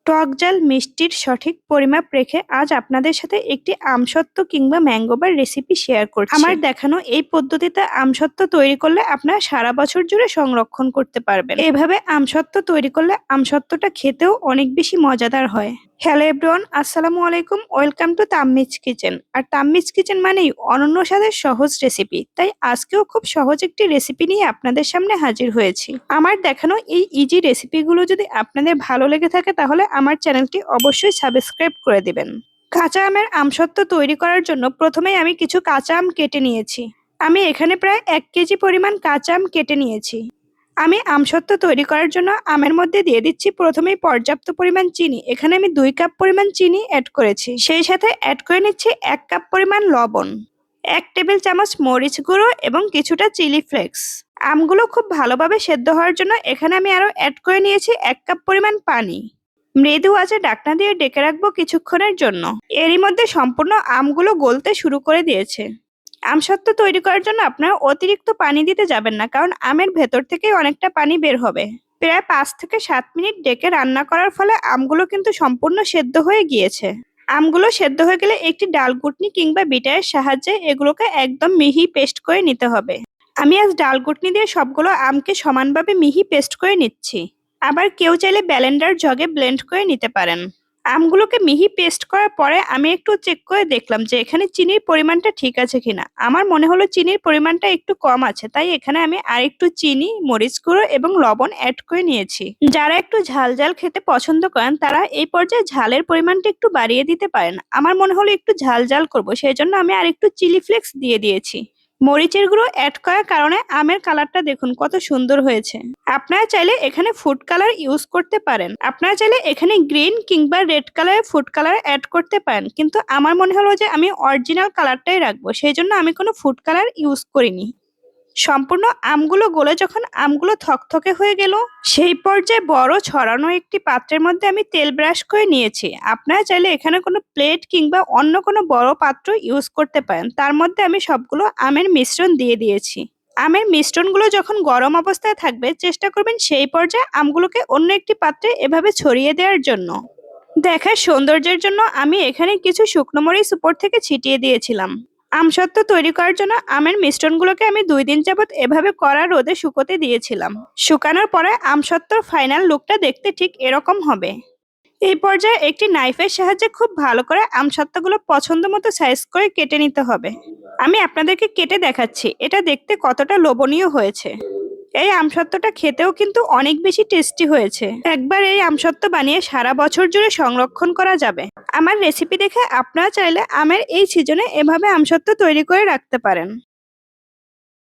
টক ঝাল মিষ্টির সঠিক পরিমাপ রেখে আজ আপনাদের সাথে একটি আমসত্ত্ব কিংবা ম্যাঙ্গোবার রেসিপি শেয়ার করছি। আমার দেখানো এই পদ্ধতিতে আমসত্ত্ব তৈরি করলে আপনারা সারা বছর জুড়ে সংরক্ষণ করতে পারবেন। এভাবে আমসত্ত্ব তৈরি করলে আমসত্ত্বটা খেতেও অনেক বেশি মজাদার হয়। হ্যালো এভরিওয়ান, আসসালামু আলাইকুম, ওয়েলকাম টু তাম্মিজ কিচেন। আর তাম্মিজ কিচেন মানেই অনন্য স্বাদের সহজ রেসিপি, তাই আজকেও খুব সহজ একটি রেসিপি নিয়ে আপনাদের সামনে হাজির হয়েছি। আমার দেখানো এই ইজি রেসিপিগুলো যদি আপনাদের ভালো লেগে থাকে তাহলে আমার চ্যানেলটি অবশ্যই সাবস্ক্রাইব করে দিবেন। কাঁচা আমের আমসত্ত্ব তৈরি করার জন্য প্রথমেই আমি কিছু কাঁচা আম কেটে নিয়েছি। আমি এখানে প্রায় 1 কেজি পরিমাণ কাঁচা আম কেটে নিয়েছি। আমি আমসত্ত্ব তৈরি করার জন্য আমের মধ্যে দিয়ে দিচ্ছি প্রথমেই পর্যাপ্ত পরিমাণ চিনি। এখানে আমি 2 কাপ পরিমাণ চিনি অ্যাড করেছি। সেই সাথে অ্যাড করে নিচ্ছি 1 কাপ পরিমাণ লবণ, 1 টেবিল চামচ মরিচ গুঁড়ো এবং কিছুটা চিলি ফ্লেক্স। আমগুলো খুব ভালোভাবে সেদ্ধ হওয়ার জন্য এখানে আমি আরো অ্যাড করে নিয়েছি 1 কাপ পরিমাণ পানি। মৃদু আঁচে ঢাকনা দিয়ে ঢেকে রাখবো কিছুক্ষণের জন্য। এরই মধ্যে সম্পূর্ণ আমগুলো গলতে শুরু করে দিয়েছে। আমসত্ত্ব তৈরি করার জন্য আপনারা অতিরিক্ত পানি দিতে যাবেন না, কারণ আমের ভেতর থেকে অনেকটা পানি বের হবে। প্রায় 5 থেকে 7 মিনিট ঢেকে রান্না করার ফলে আমগুলো কিন্তু সম্পূর্ণ সেদ্ধ হয়ে গিয়েছে। আমগুলো সেদ্ধ হয়ে গেলে একটি ডাল ঘুটনি কিংবা বিটারের সাহায্যে এগুলোকে একদম মিহি পেস্ট করে নিতে হবে। আমি আজ ডাল ঘুটনি দিয়ে সবগুলো আমকে সমানভাবে মিহি পেস্ট করে নিচ্ছি। আবার কেউ চাইলে ব্লেন্ডার জগে ব্লেন্ড করে নিতে পারেন। আমগুলোকে মিহি পেস্ট করার পরে আমি একটু চেক করে দেখলাম যে এখানে চিনির পরিমাণটা ঠিক আছে কিনা। আমার মনে হলো চিনির পরিমাণটা একটু কম আছে, তাই এখানে আমি আরেকটু চিনি, মরিচ গুঁড়ো এবং লবণ অ্যাড করে নিয়েছি। যারা একটু ঝাল ঝাল খেতে পছন্দ করেন তারা এই পর্যায়ে ঝালের পরিমাণটা একটু বাড়িয়ে দিতে পারেন। আমার মনে হলো একটু ঝাল ঝাল করবো, সেই জন্য আমি আরেকটু চিলি ফ্লেক্স দিয়ে দিয়েছি। মরিচের গুঁড়ো অ্যাড করার কারণে আমের কালারটা দেখুন কত সুন্দর হয়েছে। আপনারা চাইলে এখানে ফুড কালার ইউজ করতে পারেন। আপনারা চাইলে এখানে গ্রিন কিংবা রেড কালারের ফুড কালার অ্যাড করতে পারেন, কিন্তু আমার মনে হলো যে আমি অরিজিনাল কালারটাই রাখবো, সেই জন্য আমি কোনো ফুড কালার ইউজ করিনি। সম্পূর্ণ আমগুলো গলে যখন আমগুলো থকথকে হয়ে গেল, সেই পর্যায়ে বড় ছড়ানো একটি পাত্রের মধ্যে আমি তেল ব্রাশ করে নিয়েছি। আপনারা চাইলে এখানে কোনো প্লেট কিংবা অন্য কোনো বড় পাত্র ইউজ করতে পারেন। তার মধ্যে আমি সবগুলো আমের মিশ্রণ দিয়ে দিয়েছি। আমের মিশ্রণগুলো যখন গরম অবস্থায় থাকবে চেষ্টা করবেন সেই পর্যায়ে আমগুলোকে অন্য একটি পাত্রে এভাবে ছড়িয়ে দেওয়ার জন্য। দেখার সৌন্দর্যের জন্য আমি এখানে কিছু শুকনো মরিচ উপর থেকে ছিটিয়ে দিয়েছিলাম। আমসত্ত্ব তৈরি করার জন্য আমের মিশ্রণগুলোকে আমি 2 দিন যাবত এভাবে কড়া রোদে শুকোতে দিয়েছিলাম। শুকানোর পরে আমসত্ত্বর ফাইনাল লুকটা দেখতে ঠিক এরকম হবে। এই পর্যায়ে একটি নাইফের সাহায্যে খুব ভালো করে আমসত্ত্বগুলো পছন্দ মতো সাইজ করে কেটে নিতে হবে। আমি আপনাদেরকে কেটে দেখাচ্ছি এটা দেখতে কতটা লোভনীয় হয়েছে। এই আমসত্ত্বটা খেতেও কিন্তু অনেক বেশি টেস্টি হয়েছে। একবার এই আমসত্ত্ব বানিয়ে সারা বছর জুড়ে সংরক্ষণ করা যাবে। আমার রেসিপি দেখে আপনারা চাইলে আমের এই সিজনে এভাবে আমসত্ত্ব তৈরি করে রাখতে পারেন।